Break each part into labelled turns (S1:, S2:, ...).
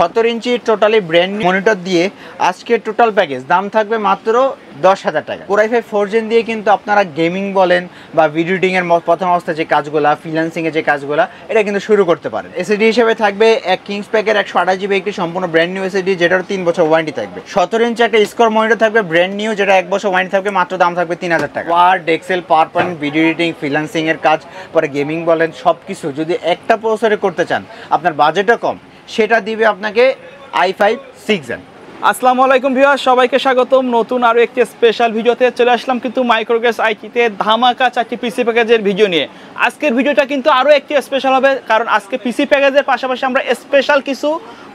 S1: 17 ইঞ্চি totally brand monitor দিয়ে আজকে total package দাম থাকবে মাত্র 10,000 টাকা। Core i5 4 Gen দিয়ে কিন্তু আপনারা গেমিং বলেন বা ভিডিও এডিটিং এর প্রথম অবস্থায় যে কাজগুলো, ফ্রিল্যান্সিং এর যে কাজগুলো, এটা কিন্তু শুরু করতে পারেন। এসএসডি হিসেবে থাকবে এক কিংস প্যাকের 128 জিবি একটি সম্পূর্ণ ব্র্যান্ড নিউ এসএসডি, যেটার 3 বছর ওয়ারেন্টি থাকবে। 17 ইঞ্চি একটা স্কোর মনিটর থাকবে ব্র্যান্ড নিউ, যেটা 1 বছর ওয়ারেন্টি থাকবে, মাত্র দাম থাকবে 3000 টাকা। Word, Excel, PowerPoint, video editing, freelancing এর কাজ, পরে গেমিং বলেন, সবকিছু যদি একটা প্রসেসরে করতে চান, আপনার বাজেটও কম, সেটা দিবে আপনাকে i5 6 Gen।
S2: আসসালামু আলাইকুম ভিউয়ার্স, সবাইকে স্বাগতম নতুন আরও একটি স্পেশাল ভিডিওতে। চলে আসলাম কিন্তু মাইক্রোগেস আইটিতে ধামাকা 4টি পিসি প্যাকেজের ভিডিও নিয়ে। আজকের ভিডিওটা কিন্তু আরও একটি স্পেশাল হবে, কারণ আজকে পিসি প্যাকেজের পাশাপাশি আমরা স্পেশাল কিছু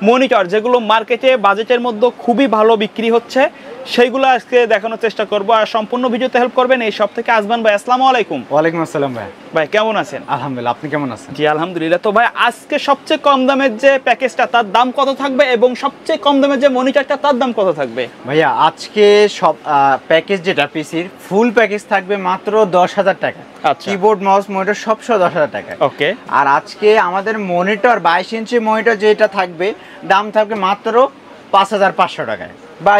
S2: মনিটর, যেগুলো মার্কেটে বাজেটের মধ্যে খুবই ভালো বিক্রি হচ্ছে, সেইগুলো আজকে দেখানোর চেষ্টা করব। আর সম্পূর্ণ ভিডিওতে হেল্প করবেন এই সব থেকে আজমান ভাই। আসসালামু আলাইকুম।
S1: ওয়ালাইকুম আসসালাম ভাই।
S2: ভাই কেমন আছেন?
S1: আলহামদুলিল্লাহ, আপনি কেমন আছেন?
S2: জি আলহামদুলিল্লাহ। তো ভাই আজকে সবচেয়ে কম দামের যে প্যাকেজটা, তার দাম কত থাকবে, এবং সবচেয়ে কম দামের যে মনিটরটা, তার দাম কত থাকবে?
S1: ভাইয়া আজকে সব প্যাকেজ যেটা পিসির ফুল প্যাকেজ থাকবে মাত্র 10,000 টাকা। কিবোর্ড, মাউস, মনিটর সব 10,000 টাকা।
S2: ওকে।
S1: আর আজকে আমাদের মনিটর 22 ইঞ্চি মনিটর যেটা থাকবে, দাম থাকবে মাত্র 5,500 টাকায়।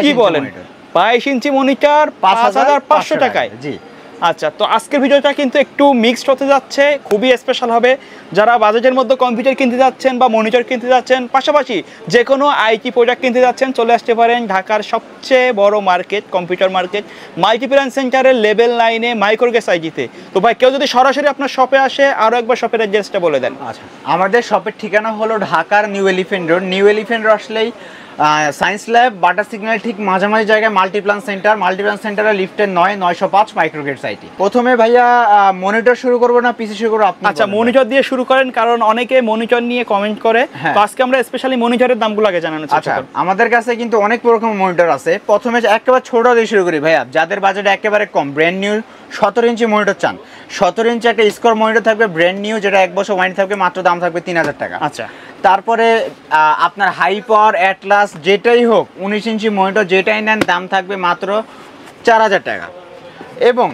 S2: কি বলেন? 22 ইঞ্চি মনিটর 5,500 টাকায়?
S1: জি।
S2: আচ্ছা, তো আজকের ভিডিওটা কিন্তু একটু মিক্সড হতে যাচ্ছে, খুবই স্পেশাল হবে। যারা বাজেটের মধ্যে কম্পিউটার কিনতে যাচ্ছেন বা মনিটর কিনতে যাচ্ছেন, পাশাপাশি যে কোনো আইটি প্রোডাক্ট কিনতে যাচ্ছেন, চলে আসতে পারেন ঢাকার সবচেয়ে বড় মার্কেট, কম্পিউটার মার্কেট মাল্টিপ্ল্যান সেন্টারের লেভেল 9-এ মাইক্রোগেস আইটিতে। তো ভাই কেউ যদি সরাসরি আপনার শপে আসে, আরও একবার শপের অ্যাড্রেসটা বলে দেন।
S1: আচ্ছা, আমাদের শপের ঠিকানা হলো ঢাকার new elephant road. New elephant road আসলেই সায়েন্স ল্যাব, বাটার সিগন্যাল ঠিক মাঝামাঝি জায়গায় মাল্টিপ্ল্যান সেন্টার। মাল্টিপ্ল্যান সেন্টারের লিফটের 905 মাইক্রোগেটস আইটি। প্রথমে ভাইয়া মনিটর শুরু করবো না পিসি শুরু করবো? আপনি
S2: আচ্ছা, মনিটর দিয়ে শুরু করেন, কারণ অনেকে মনিটর নিয়ে কমেন্ট করে। তো আজকে আমরা স্পেশালি মনিটরের দামগুলো আগে জানানোর চেষ্টা করব।
S1: আমাদের কাছে কিন্তু অনেক রকম মনিটর আছে। প্রথমে একেবারে ছোট দিয়ে শুরু করি ভাইয়া, যাদের বাজেট একেবারে কম, ব্র্যান্ড নিউ 17 ইঞ্চি মনিটর চান। 17 ইঞ্চি একটা স্কোর মনিটর থাকবে ব্র্যান্ড নিউ, যেটা 1 বছর ওয়ারেন্টি থাকবে, মাত্র দাম থাকবে 3000 টাকা।
S2: আচ্ছা,
S1: তারপরে আপনার হাই পাওয়ার অ্যাটলাস যেটাই হোক, 19 ইঞ্চি মনিটর যেটাই নেন, দাম থাকবে মাত্র 4000 টাকা। এবং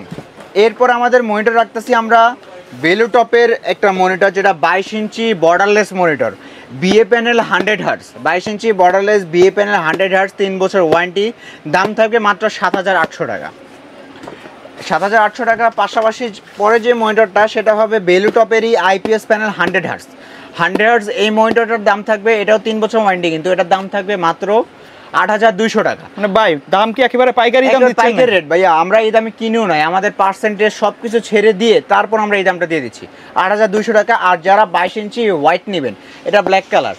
S1: এরপর আমাদের মনিটর রাখতেছি আমরা বেলুটপের একটা মনিটর, যেটা 22 ইঞ্চি borderless monitor, VA panel 100 hertz, 22 ইঞ্চি বর্ডারলেস বিএ প্যানেল 100 হার্টস, 3 বছর ওয়ারেন্টি, দাম থাকবে মাত্র 7,800 টাকা। 7,800 টাকা। পাশাপাশি পরে যে মনিটরটা, সেটা হবে বেলুটপেরই আইপিএস প্যানেল 100 হার্টস। 100 হার্টস এই মনিটরটার দাম থাকবে, এটাও 3 বছর ওয়ারেন্টি, কিন্তু এটার দাম থাকবে মাত্র 8,200 টাকা।
S2: মানে ভাই দাম কি একেবারে পাইকারি দাম দিচ্ছেন?
S1: পাইকারি রেট ভাইয়া, আমরা এই দামে কিনিও নাই, আমাদের পার্সেন্টেজ সবকিছু ছেড়ে দিয়ে তারপর আমরা এই দামটা দিয়ে দিচ্ছি, 8,200 টাকা। আর যারা 22 ইঞ্চি হোয়াইট নেবেন, এটা ব্ল্যাক কালার,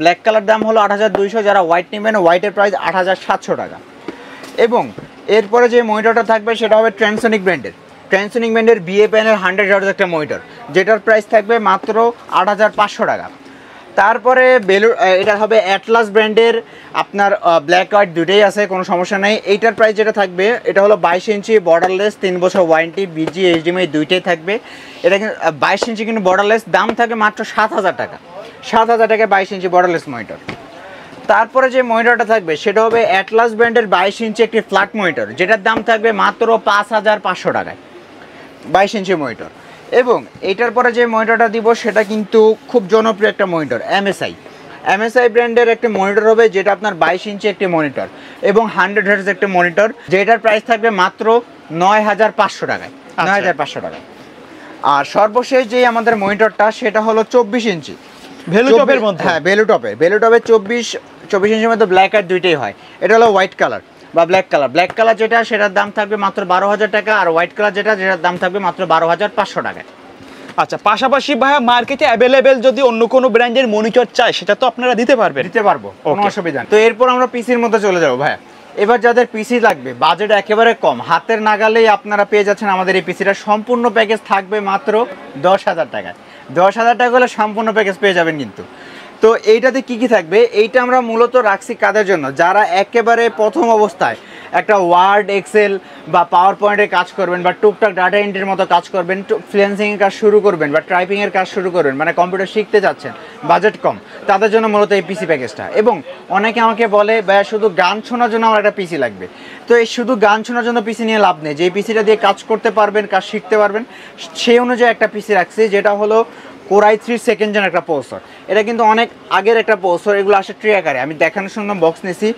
S1: ব্ল্যাক কালার দাম হলো 8,200, যারা হোয়াইট নেবেন হোয়াইটের প্রাইস 8,700 টাকা। এবং এরপরে যে মনিটরটা থাকবে, সেটা হবে ট্রান্সোনিক ব্র্যান্ডের বিএ প্যানেল 100 হার্টজ একটা মনিটর, যেটার প্রাইস থাকবে মাত্র 8,500 টাকা। তারপরে এটা হবে অ্যাটলাস ব্র্যান্ডের, আপনার ব্ল্যাক হোয়াইট দুটোই আছে, কোনো সমস্যা নেই। এইটার প্রাইস যেটা থাকবে, এটা হলো 22 ইঞ্চি বর্ডারলেস, 3 বছর ওয়ারেন্টি, বিজি এইচডিএমআই দুইটাই থাকবে। এটা কিন্তু 22 ইঞ্চি কিন্তু বর্ডারলেস, দাম থাকবে মাত্র 7,000 টাকা। 7,000 টাকায় 22 ইঞ্চি বর্ডারলেস মনিটর। তারপরে যে মনিটরটা থাকবে, সেটা হবে অ্যাটলাস ব্র্যান্ডের 22 ইঞ্চি একটি ফ্ল্যাট মনিটর, যেটার দাম থাকবে মাত্র 5,500 টাকায়, 22 ইঞ্চি মনিটর। এবং এটার পরে যে মনিটরটা দিব, সেটা কিন্তু খুব জনপ্রিয় একটা মনিটর, এমএসআই ব্র্যান্ডের একটা মনিটর হবে, যেটা আপনার 22 ইঞ্চি একটি মনিটর এবং 100 হার্টজ একটা মনিটর, যেটার প্রাইস থাকবে মাত্র 9,500 টাকায়, 9,500 টাকা। আর সর্বশেষ যে আমাদের মনিটরটা, সেটা হলো 24 ইঞ্চি
S2: ভেলুটপের মধ্যে।
S1: হ্যাঁ, ভেলুটপের 24 ইঞ্চির মধ্যে ব্ল্যাক আর দুইটাই হয়। এটা হলো হোয়াইট কালার বা ব্ল্যাক কালার যেটা, সেটার দাম থাকবে মাত্র 12,000 টাকা। আর হোয়াইট কালার যেটার দাম থাকবে মাত্র 12,500 টাকায়।
S2: আচ্ছা, পাশাপাশি ভাইয়া মার্কেটে অ্যাভেলেবেল যদি অন্য কোনো ব্র্যান্ডের মনিটর চাই, সেটা তো আপনারা দিতে পারবো, কোনো অসুবিধা নেই। তো এরপর আমরা পিসির মধ্যে চলে যাবো ভাইয়া। এবার যাদের পিসি লাগবে, বাজেট একেবারে কম, হাতের নাগালেই আপনারা পেয়ে যাচ্ছেন আমাদের এই পিসিটা। সম্পূর্ণ প্যাকেজ থাকবে মাত্র 10,000 টাকায়। 10,000 টাকা হলে সম্পূর্ণ প্যাকেজ পেয়ে যাবেন। কিন্তু তো এইটাতে কি থাকবে, এইটা আমরা মূলত রাখছি কাদের জন্য, যারা একেবারে প্রথম অবস্থায় একটা ওয়ার্ড, এক্সেল বা পাওয়ার পয়েন্টের কাজ করবেন, বা টুকটাক ডাটা এন্ট্রির মতো কাজ করবেন, ফ্রিল্যান্সিংয়ের কাজ শুরু করবেন, বা টাইপিংয়ের কাজ শুরু করবেন, মানে কম্পিউটার শিখতে যাচ্ছেন, বাজেট কম, তাদের জন্য মূলত এই পিসি প্যাকেজটা। এবং অনেকে আমাকে বলে, ভাইয়া শুধু গান শোনার জন্য আমার একটা পিসি লাগবে। তো এই শুধু গান শোনার জন্য পিসি নিয়ে লাভ নেই, যে পিসিটা দিয়ে কাজ করতে পারবেন, কাজ শিখতে পারবেন, সেই অনুযায়ী একটা পিসি রাখছি, যেটা হলো
S1: কোর i3 সেকেন্ড জেন একটা প্রসেসর। এটা কিন্তু অনেক আগের একটা প্রসেসর, এগুলো আসে ট্রে আকারে। আমি দেখানোর জন্য বক্স নিছি,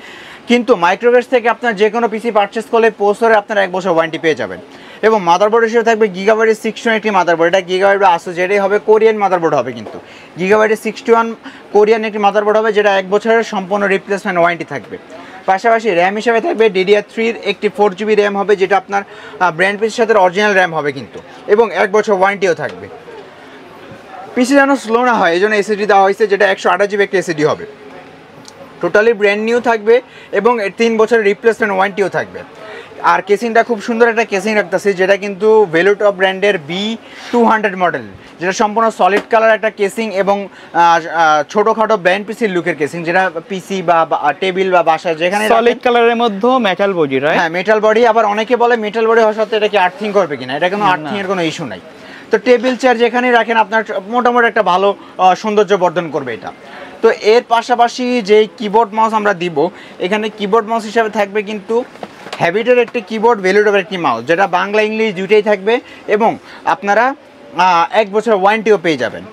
S1: কিন্তু মাইক্রোভেস থেকে আপনার যে কোনো পিসি পারচেস করলে প্রসেসরে আপনার 1 বছর ওয়ারেন্টি পেয়ে যাবেন। এবং মাদারবোর্ড হিসেবে থাকবে গিগাবাইটের 61 একটি মাদারবোর্ড। এটা গিগাবাইট বা আসুস যেটাই হবে কোরিয়ান মাদারবোর্ড হবে, কিন্তু গিগাবাইটের 61 কোরিয়ান একটি মাদারবোর্ড হবে, যেটা 1 বছরের সম্পূর্ণ রিপ্লেসমেন্ট ওয়ারেন্টি থাকবে। পাশাপাশি র্যাম হিসেবে থাকবে DDR3 একটি 4GB র্যাম হবে, যেটা আপনার ব্র্যান্ড পিসির সাথে অরিজিনাল র্যাম হবে কিন্তু, এবং 1 বছর ওয়ারেন্টিও থাকবে। পিসি যেন স্লো না হয় এই জন্য এসএসডি দেওয়া হয়েছে, যেটা 128GB একটি এসএসডি হবে। টোটালি ব্র্যান্ড নিউ থাকবে এবং 3 বছরের রিপ্লেসমেন্ট ওয়ারেন্টিও থাকবে। আর কেসিংটা খুব সুন্দর একটা কেসিং রাখতেছি, যেটা কিন্তু ভ্যালুটপ ব্র্যান্ডের B200 মডেল, যেটা সম্পূর্ণ সলিড কালার একটা কেসিং এবং ছোটোখাটো ব্র্যান্ড পিসির লুকের কেসিং, যেটা পিসি বা টেবিল বা বাসায় যেখানে
S2: সলিড কালারের মধ্যে মেটাল বডি, রাইট?
S1: হ্যাঁ, মেটাল বডি। আবার অনেকে বলে মেটাল বডি হওয়ার সাথে এটা কি আর্থিং করবে কিনা, এটা কোনো আর্থিং এর কোনো ইস্যু নাই। তো টেবিল চেয়ার যেখানেই রাখেন আপনার মোটামুটি একটা ভালো সৌন্দর্য বর্ধন করবে এটা। তো এর পাশাপাশি যে কিবোর্ড মাউস আমরা দিব, এখানে কিবোর্ড মাউস হিসাবে থাকবে কিন্তু হ্যাবিটের একটি কিবোর্ড, ভ্যালুটপের একটি মাউস, যেটা বাংলা ইংলিশ দুইটাই থাকবে, এবং আপনারা 1 বছর ওয়ারেন্টিও পেয়ে যাবেন।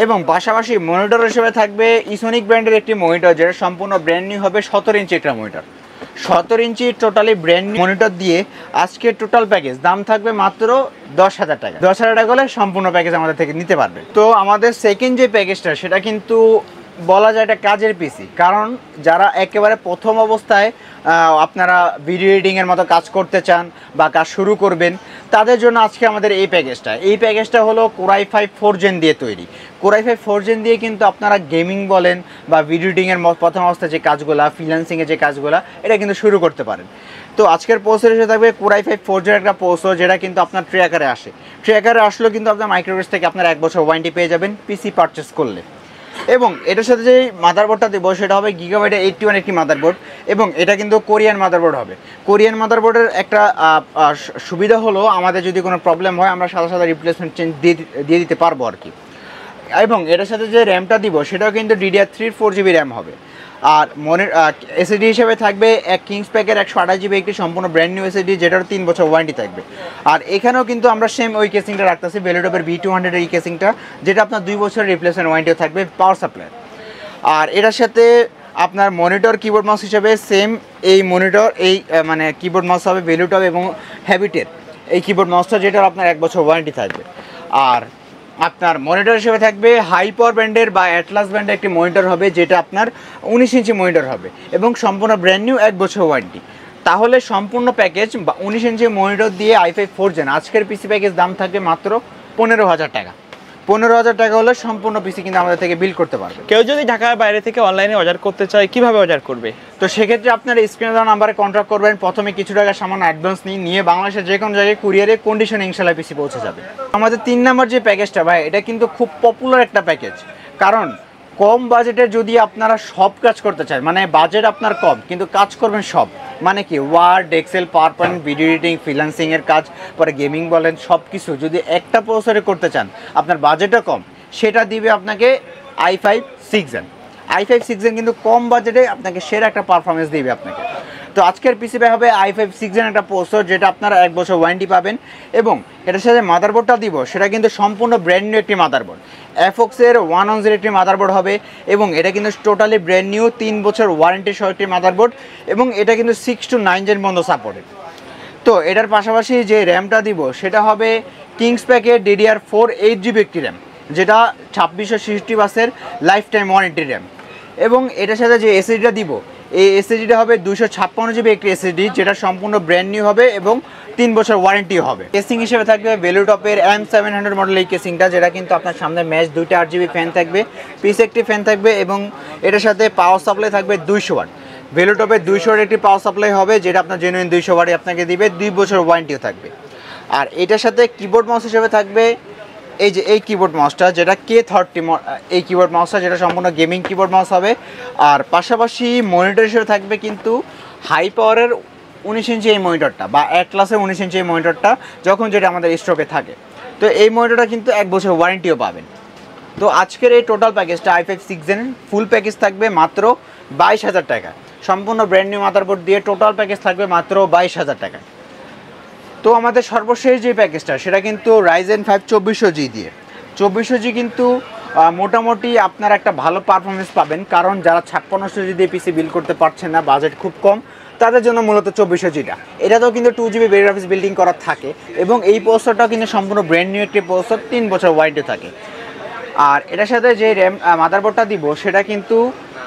S1: এবং পাশাপাশি মনিটর হিসেবে থাকবে ইসোনিক ব্র্যান্ডের একটি মনিটর, যেটা সম্পূর্ণ ব্র্যান্ড নিউ হবে, 17 ইঞ্চি একটা মনিটর। 17 ইঞ্চি টোটালি ব্র্যান্ড নিউ মনিটর দিয়ে আজকের টোটাল প্যাকেজ দাম থাকবে মাত্র 10,000 টাকা। 10,000 টাকা হলে সম্পূর্ণ প্যাকেজ আমাদের থেকে নিতে পারবে। তো আমাদের সেকেন্ড যে প্যাকেজটা, সেটা কিন্তু বলা যায় এটা কাজের পিসি, কারণ যারা একেবারে প্রথম অবস্থায় আপনারা ভিডিও এডিটিংয়ের মতো কাজ করতে চান বা কাজ শুরু করবেন, তাদের জন্য আজকে আমাদের এই প্যাকেজটা হলো কোর i5 4 জেন দিয়ে তৈরি। কোর i5 4 জেন দিয়ে কিন্তু আপনারা গেমিং বলেন বা ভিডিও এডিটিংয়ের প্রথম অবস্থায় যে কাজগুলো, ফ্রিল্যান্সিংয়ের যে কাজগুলো, এটা কিন্তু শুরু করতে পারেন। তো আজকের প্রসেসর হিসেবে থাকবে কোর i5 4 জেন একটা প্রসেসর, যেটা কিন্তু আপনার ট্রে আকারে আসে। ট্রে আকারে আসলেও কিন্তু আপনার মাইক্রোভেস থেকে আপনার 1 বছর ওয়ারেন্টি পেয়ে যাবেন পিসি পারচেস করলে। এবং এটার সাথে যে মাদারবোর্ডটা দেবো সেটা হবে গিগাবাইটের 81 একটি মাদারবোর্ড, এবং এটা কিন্তু কোরিয়ান মাদারবোর্ড হবে। কোরিয়ান মাদারবোর্ডের একটা সুবিধা হলো, আমাদের যদি কোনো প্রবলেম হয় আমরা সাথে সাথে রিপ্লেসমেন্ট চেঞ্জ দিয়ে দিতে পারবো আর কি। এবং এটার সাথে যে র্যামটা দিব সেটাও কিন্তু DDR3 4GB র্যাম হবে। আর এসএসডি হিসেবে থাকবে এক কিংস প্যাকের 128GB একটি সম্পূর্ণ ব্র্যান্ড নিউ এসএসডি, যেটার 3 বছর ওয়ারেন্টি থাকবে। আর এখানেও কিন্তু আমরা সেম ওই কেসিংটা রাখতেছি, ভ্যালুটপের B200 এই কেসিংটা, যেটা আপনার 2 বছরের রিপ্লেসমেন্ট ওয়ারেন্টিও থাকবে পাওয়ার সাপ্লাই। আর এটার সাথে আপনার মনিটর কিবোর্ড মাউস হিসেবে সেম এই মনিটর এই মানে কিবোর্ড মাউস হবে ভ্যালুটপ এবং হ্যাবিটের এই কিবোর্ড মাউসটা, যেটার আপনার 1 বছর ওয়ারেন্টি থাকবে। আর আপনার মনিটর হিসেবে থাকবে হাইপাওয়ার ব্র্যান্ডের বা অ্যাটলাস ব্র্যান্ডের একটি মনিটর হবে, যেটা আপনার 19 ইঞ্চি মনিটর হবে এবং সম্পূর্ণ ব্র্যান্ড নিউ 1 বছর ওয়ারেন্টি। তাহলে সম্পূর্ণ প্যাকেজ বা 19 ইঞ্চি মনিটর দিয়ে i5 4 জেন আজকের পিসি প্যাকেজ দাম থাকবে মাত্র 15,000 টাকা। 15,000 টাকা হলে সম্পূর্ণ পিসি কিন্তু আমাদের থেকে বিল করতে পারবে।
S2: কেউ যদি ঢাকার বাইরে থেকে অনলাইনে অর্ডার করতে চায়, কিভাবে অর্ডার করবে?
S1: তো সেক্ষেত্রে আপনারা স্ক্রিনে দেওয়া নাম্বারে কন্ট্যাক্ট করবেন, প্রথমে কিছু টাকা সামান্য অ্যাডভান্স নিয়ে বাংলাদেশের যে কোনো জায়গায় কুরিয়ারে কন্ডিশনে ইনশাল্লাহ পিসি পৌঁছে যাবে। আমাদের 3 নম্বর যে প্যাকেজটা ভাই, এটা কিন্তু খুব পপুলার একটা প্যাকেজ, কারণ কম বাজেটে যদি আপনারা সব কাজ করতে চান, মানে বাজেট আপনার কম কিন্তু কাজ করবেন সব, মানে কি Word, Excel, PowerPoint, video editing, ফ্রিল্যান্সিংয়ের কাজ, পরে গেমিং বলেন, সব কিছু যদি একটা প্রসেসরে করতে চান, আপনার বাজেটও কম, সেটা দিবে আপনাকে i5 6 জেন। i5 6 জেন কিন্তু কম বাজেটে আপনাকে সেরা একটা পারফরমেন্স দিবে আপনাকে। তো আজকের পিসি হবে i5 6 জেন একটা প্রসেসর, যেটা আপনারা 1 বছর ওয়ারেন্টি পাবেন। এবং এটার সাথে মাদারবোর্ডটা দিব, সেটা কিন্তু সম্পূর্ণ ব্র্যান্ড নিউ একটি মাদারবোর্ড, এফওক্সের 110 একটি মাদারবোর্ড হবে, এবং এটা কিন্তু টোটালি ব্র্যান্ড নিউ 3 বছর ওয়ারেন্টি সহ একটি মাদারবোর্ড, এবং এটা কিন্তু 6 to 9 জেন পর্যন্ত সাপোর্টেড। তো এটার পাশাপাশি যে র্যামটা দিব সেটা হবে কিংস প্যাকের DDR4 8GB একটি র্যাম, যেটা 2660 বাসের লাইফ টাইম ওয়ারেন্টি র্যাম। এবং এটার সাথে যে এসএসডিটা দিব, এই এসএসডিটা হবে 256GB একটি এসএসডি, যেটা সম্পূর্ণ ব্র্যান্ড নিউ হবে এবং 3 বছর ওয়ারেন্টিও হবে। কেসিং হিসেবে থাকবে ভ্যালুটপের M700 মডেল এই কেসিংটা, যেটা কিন্তু আপনার সামনে ম্যাচ 2টা 8GB ফ্যান থাকবে, পিস একটি ফ্যান থাকবে, এবং এটার সাথে পাওয়ার সাপ্লাই থাকবে 200 ওয়াট। ভ্যালুটপের 200 ওয়াট একটি পাওয়ার সাপ্লাই হবে, যেটা আপনার জেনুইন 200 ওয়াটই আপনাকে দিবে, 2 বছর ওয়ারেন্টিও থাকবে। আর এটার সাথে কিবোর্ড মাউস হিসেবে থাকবে এই যে এই কিবোর্ড মাউসটা, যেটা K30 এই কিবোর্ড মাউসটা, যেটা সম্পূর্ণ গেমিং কিবোর্ড মাউস হবে। আর পাশাপাশি মনিটর হিসেবে থাকবে কিন্তু হাই পাওয়ারের 19 ইঞ্চি এই মনিটরটা, বা অ্যাটলাসের 19 ইঞ্চি এই মনিটরটা, যখন যেটা আমাদের স্টকে থাকে। তো এই মনিটরটা কিন্তু 1 বছর ওয়ারেন্টিও পাবেন। তো আজকের এই টোটাল প্যাকেজটা i5 6 জেন ফুল প্যাকেজ থাকবে মাত্র 22,000 টাকা। সম্পূর্ণ ব্র্যান্ড নিউ মাদারবোর্ড দিয়ে টোটাল প্যাকেজ থাকবে মাত্র 22,000 টাকা। তো আমাদের সর্বশেষ যে প্যাকেজটা, সেটা কিন্তু Ryzen 5 2400G দিয়ে 2400G কিন্তু মোটামুটি আপনারা একটা ভালো পারফরমেন্স পাবেন, কারণ যারা 5600G দিয়ে পিসি বিল্ড করতে পারছেন না, বাজেট খুব কম, তাদের জন্য মূলত 2400Gটা। এটাতেও কিন্তু 2GB ভেরি গ্রাফিক্স বিল্ডিং করা থাকে এবং এই প্রসেসরটাও কিন্তু সম্পূর্ণ ব্র্যান্ড নিউ একটি প্রসেসর, 3 বছর ওয়ারেন্টি থাকে। আর এটার সাথে যে র্যাম মাদারবোর্ডটা দিব সেটা কিন্তু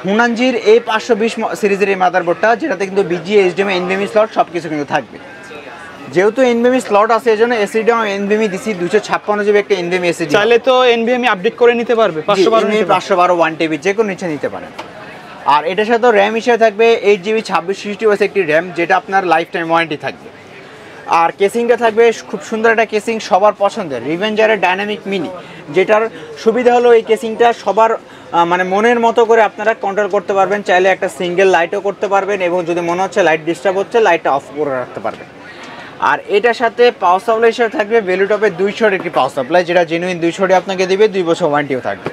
S1: হুনানজির A520 সিরিজের এই মাদারবোর্ডটা, যেটাতে কিন্তু BGA, HDMI, NVMe স্লট সব কিছু কিন্তু থাকবে। যেহেতু NVMe স্লট আছে এজন্য এসএসডি এবং NVMe দিছি 256GB একটা NVMe এসএসডি।
S2: চাইলে তো NVMe আপডেট করে নিতে পারবে
S1: 512 1TB যে কোনো নিচে নিতে পারেন। আর এটার সাথে র্যাম হিসেবে থাকবে 8GB 2660 একটি র্যাম, যেটা আপনার লাইফ টাইম ওয়ারেন্টি থাকবে। আর কেসিংটা থাকবে খুব সুন্দর একটা কেসিং, সবার পছন্দের রিভেঞ্জারের ডাইনামিক মিনি, যেটার সুবিধা হলো এই কেসিংটা সবার মানে মনের মতো করে আপনারা কন্ট্রোল করতে পারবেন। চাইলে একটা সিঙ্গেল লাইটও করতে পারবেন এবং যদি মনে হচ্ছে লাইট ডিস্টার্ব হচ্ছে লাইটটা অফ করে রাখতে পারবেন। আর এটার সাথে পাওয়ার সাপ্লাই হিসেবে থাকবে ভ্যালুটপের 200 একটি পাওয়ার সাপ্লাই, যেটা জেনুইন 200 আপনাকে দিবে, 2 বছর ওয়ারেন্টিও থাকবে।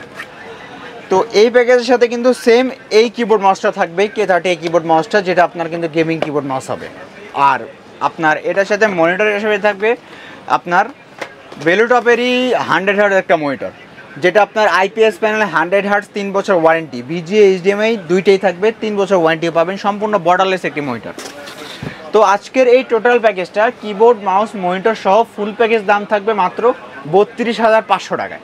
S1: তো এই প্যাকেজের সাথে কিন্তু সেম এই কিবোর্ড মাউসটা থাকবে, K30 এই কিবোর্ড মাউসটা, যেটা আপনার কিন্তু গেমিং কিবোর্ড মাউস হবে। আর আপনার এটার সাথে মনিটর হিসেবে থাকবে আপনার ভ্যালুটপেরই 100 হার্জ একটা মনিটর, যেটা আপনার IPS প্যানেলে 100 হার্জ, 3 বছর ওয়ারেন্টি, BGA, HDMI দুইটাই থাকবে, 3 বছর ওয়ারেন্টিও পাবেন, সম্পূর্ণ বর্ডারলেস একটি মনিটর। তো আজকের এই টোটাল প্যাকেজটা কিবোর্ড মাউস মনিটর সহ ফুল প্যাকেজ দাম থাকবে মাত্র 32,500 টাকায়।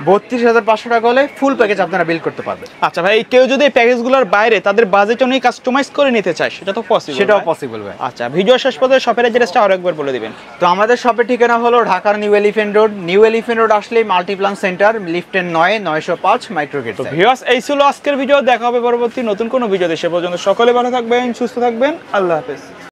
S1: 32,500 টাকা হলে ফুল প্যাকেজ আপনারা বিল করতে পারবেন।
S2: আচ্ছা ভাই, কেউ যদি এই প্যাকেজগুলোর বাইরে তাদের বাজেট অনুযায়ী কাস্টমাইজ করে নিতে চায় সেটা তো পসিবল?
S1: সেটাও পসিবল ভাই।
S2: আচ্ছা, ভিডিও শেষ পর্যন্ত শপের অ্যাড্রেসটা আরেকবার বলে দিবেন।
S1: তো আমাদের শপের ঠিকানা হলো ঢাকার new elephant road. New elephant road আসলেই মাল্টিপ্লান সেন্টার, লিফটের 905 মাইক্রোগেট।
S2: তো ভিউয়ার্স, এই ছিল আজকের ভিডিও। দেখা হবে পরবর্তী নতুন কোনো ভিডিওতে। সে পর্যন্ত সকলে ভালো থাকবেন, সুস্থ থাকবেন। আল্লাহ হাফেজ।